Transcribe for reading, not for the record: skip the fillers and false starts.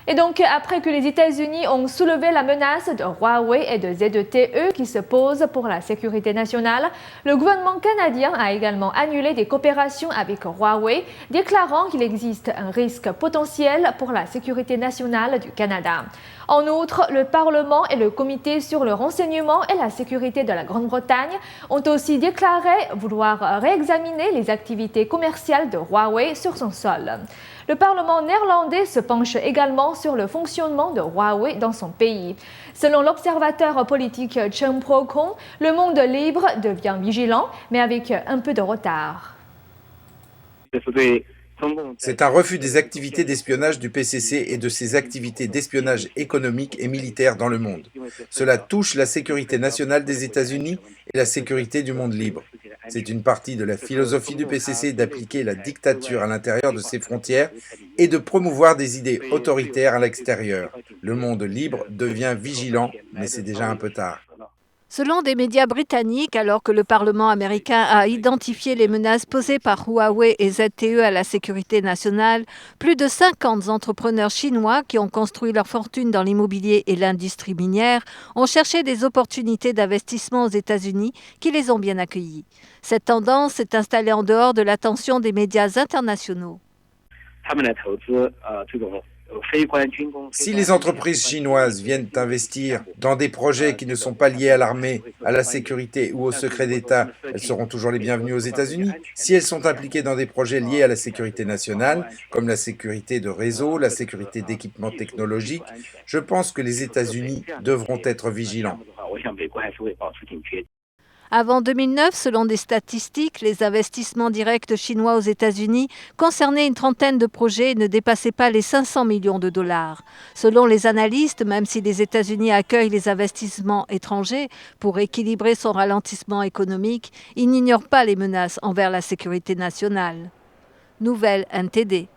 Et donc, après que les États-Unis ont soulevé la menace de Huawei et de ZTE qui se posent pour la sécurité nationale, le gouvernement canadien a également annulé des coopérations avec Huawei, déclarant qu'il existe un risque potentiel pour la sécurité nationale du Canada. En outre, le Parlement et le Comité sur le renseignement et la sécurité de la Grande-Bretagne ont aussi déclaré vouloir réexaminer les activités commerciales de Huawei sur son sol. Le Parlement néerlandais se penche également sur le fonctionnement de Huawei dans son pays. Selon l'observateur politique Chen Pro-kong, le monde libre devient vigilant, mais avec un peu de retard. C'est un refus des activités d'espionnage du PCC et de ses activités d'espionnage économique et militaire dans le monde. Cela touche la sécurité nationale des États-Unis et la sécurité du monde libre. C'est une partie de la philosophie du PCC d'appliquer la dictature à l'intérieur de ses frontières et de promouvoir des idées autoritaires à l'extérieur. Le monde libre devient vigilant, mais c'est déjà un peu tard. Selon des médias britanniques, alors que le Parlement américain a identifié les menaces posées par Huawei et ZTE à la sécurité nationale, plus de 50 entrepreneurs chinois qui ont construit leur fortune dans l'immobilier et l'industrie minière ont cherché des opportunités d'investissement aux États-Unis qui les ont bien accueillis. Cette tendance s'est installée en dehors de l'attention des médias internationaux. Si les entreprises chinoises viennent investir dans des projets qui ne sont pas liés à l'armée, à la sécurité ou au secret d'État, elles seront toujours les bienvenues aux États-Unis. Si elles sont impliquées dans des projets liés à la sécurité nationale, comme la sécurité de réseau, la sécurité d'équipements technologiques, je pense que les États-Unis devront être vigilants. Avant 2009, selon des statistiques, les investissements directs chinois aux États-Unis concernaient une trentaine de projets et ne dépassaient pas les 500 millions de dollars. Selon les analystes, même si les États-Unis accueillent les investissements étrangers pour équilibrer son ralentissement économique, ils n'ignorent pas les menaces envers la sécurité nationale. Nouvelle NTD.